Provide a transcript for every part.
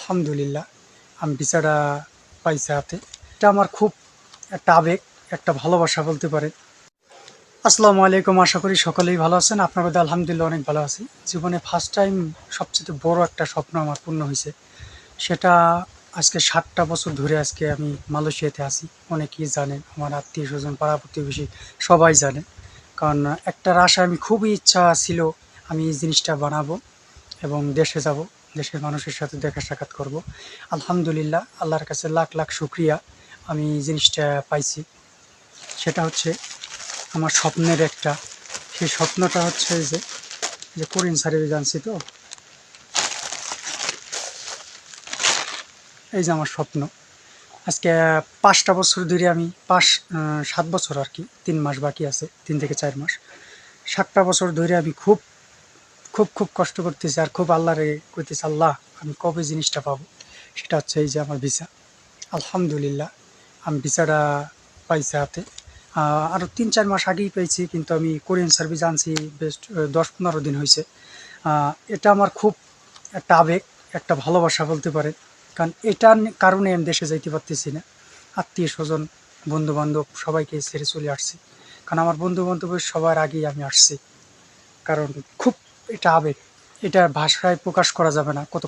আলহামদুলিল্লাহ আমি ভিসাটা পাইছি হাতে। এটা আমার খুব একটা আবেগ, একটা ভালোবাসা বলতে পারেন। আসসালামু আলাইকুম, আশা করি সকলেই ভালো আছেন। আপনার মধ্যে আলহামদুলিল্লাহ অনেক ভালো আছি। জীবনে ফার্স্ট টাইম সবচেয়ে বড় একটা স্বপ্ন আমার পূর্ণ হয়েছে। সেটা আজকে 7টা বছর ধরে আজকে আমি মালয়েশিয়াতে আছি। অনেকেই জানেন, আমার আত্মীয় স্বজন পাড়া প্রতিবেশী সবাই জানে। কারণ একটার আশা আমি খুবই ইচ্ছা ছিল, আমি এই জিনিসটা বানাবো এবং দেশে যাব, দেশের মানুষের সাথে দেখা সাক্ষাৎ করব। আলহামদুলিল্লাহ, আল্লাহর কাছে লাখ লাখ শুক্রিয়া, আমি এই জিনিসটা পাইছি। সেটা হচ্ছে আমার স্বপ্নের একটা, সেই স্বপ্নটা হচ্ছে যে যে কোরিয়ান সার্ভিস জানছি তো, এই যে আমার স্বপ্ন। আজকে 5টা বছর ধরে আমি 7 বছর আর কি, 3 মাস বাকি আছে, 3 থেকে 4 মাস। 7টা বছর ধরে আমি খুব খুব খুব কষ্ট করতেছি আর খুব আল্লাহরে কইতেছি, আল্লাহ আমি কবে জিনিসটা পাবো। সেটা হচ্ছে এই যে আমার ভিসা। আলহামদুলিল্লাহ আমি ভিসাটা পাইছি হাতে। আরও 3-4 মাস আগেই পেয়েছি, কিন্তু আমি কোরিয়ান সার্ভিস আনছি বেস্ট 10-15 দিন হয়েছে। এটা আমার খুব একটা আবেগ, একটা ভালোবাসা বলতে পারেন। কারণ এটার কারণে আমি দেশে যাইতে পারতেছি না। আত্মীয় স্বজন, বন্ধু বান্ধব সবাইকে ছেড়ে চলে আসছি। কারণ আমার বন্ধু বান্ধবের সবার আগেই আমি আসছি। কারণ খুব এটা আবেগ, এটা ভাষায় প্রকাশ করা যাবে না, কত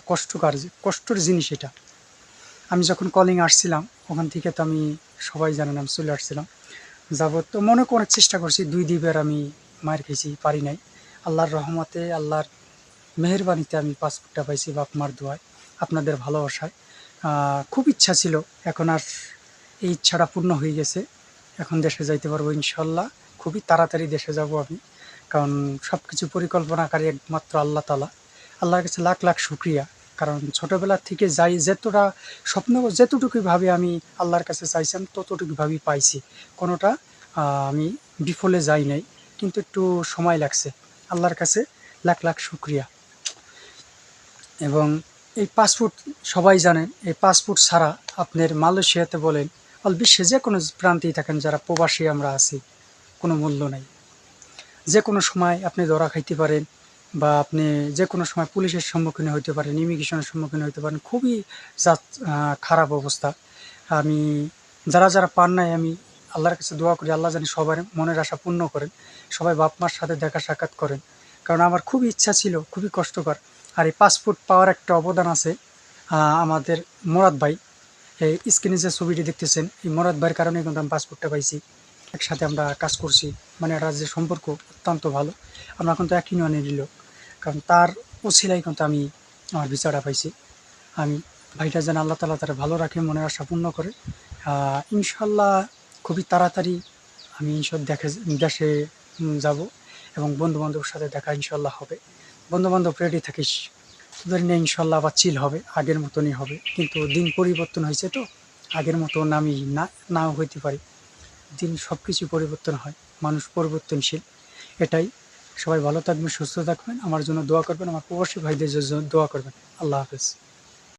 কষ্টের জিনিস এটা। আমি যখন কলিং আসছিলাম ওখান থেকে, তো আমি সবাই জানেন আমি চলে আসছিলাম। যাবো তো মনে করে অনেক চেষ্টা করছি, 2 দ্বীপের আমি মার খেয়েছি, পারি নাই। আল্লাহর রহমতে, আল্লাহর মেহেরবানিতে আমি পাসপোর্টটা পাইছি, বাপ মার দোয়ায়, আপনাদের ভালোবাসায়। খুব ইচ্ছা ছিল, এখন আর এই ইচ্ছাটা পূর্ণ হয়ে গেছে। এখন দেশে যাইতে পারবো ইনশাল্লাহ, খুবই তাড়াতাড়ি দেশে যাব আমি। কারণ সব কিছু পরিকল্পনাকারী একমাত্র আল্লাহ তালা। আল্লাহর কাছে লাখ লাখ শুক্রিয়া। কারণ ছোটোবেলার থেকে যাই যতটা স্বপ্ন, যতটুকুই ভাবে আমি আল্লাহর কাছে চাইছিলাম ততটুকুভাবেই পাইছি। কোনোটা আমি বিফলে যাই নাই, কিন্তু একটু সময় লাগছে। আল্লাহর কাছে লাখ লাখ শুক্রিয়া। এবং এই পাসপোর্ট, সবাই জানেন, এই পাসপোর্ট ছাড়া আপনার মালয়েশিয়াতে বলেন, অল বিশ্বে যে কোনো প্রান্তেই থাকেন, যারা প্রবাসী আমরা আছি, কোনো মূল্য নাই। যে কোনো সময় আপনি ধরা খাইতে পারেন, বা আপনি যে কোনো সময় পুলিশের সম্মুখীন হইতে পারেন, ইমিগ্রেশনের সম্মুখীন হইতে পারেন। খুবই খারাপ অবস্থা। আমি যারা যারা পান নাই, আমি আল্লাহর কাছে দোয়া করি, আল্লাহ জানি সবার মনের আশা পূর্ণ করেন, সবাই বাপ মার সাথে দেখা সাক্ষাৎ করেন। কারণ আমার খুবই ইচ্ছা ছিল, খুবই কষ্টকর। আর এই পাসপোর্ট পাওয়ার একটা অবদান আছে আমাদের মোরাদ ভাই। এই স্ক্রিনে যে ছবিটি দেখতেছেন, এই মোরাদ ভাইয়ের কারণে কিন্তু আমি পাসপোর্টটা পাইছি। একসাথে আমরা কাজ করছি, মানে একটা যে সম্পর্ক অত্যন্ত ভালো। আমরা কিন্তু এক ইউনিয়নেরই লোক। কারণ তার ওসিলায় কিন্তু আমি আমার ভিসাটা পাইছি। আমি ভাইটা যেন আল্লাহ তালা তারা ভালো রাখে, মনের আশা পূর্ণ করে। ইনশাল্লাহ খুবই তাড়াতাড়ি আমি দেশে যাব, এবং বন্ধুবান্ধবের সাথে দেখা ইনশাল্লাহ হবে। বন্ধুবান্ধব রেডি থাকিস, তোদের নিয়ে ইনশাল্লাহ আবার চিল হবে, আগের মতনই হবে। কিন্তু দিন পরিবর্তন হয়েছে তো, আগের মতন আমি নাও হইতে পারি। দিন সব কিছু পরিবর্তন হয়, মানুষ পরিবর্তনশীল, এটাই। সবাই ভালো থাকবেন, সুস্থ থাকবেন, আমার জন্য দোয়া করবেন, আমার প্রবাসী ভাইদের জন্য দোয়া করবেন। আল্লাহ হাফেজ।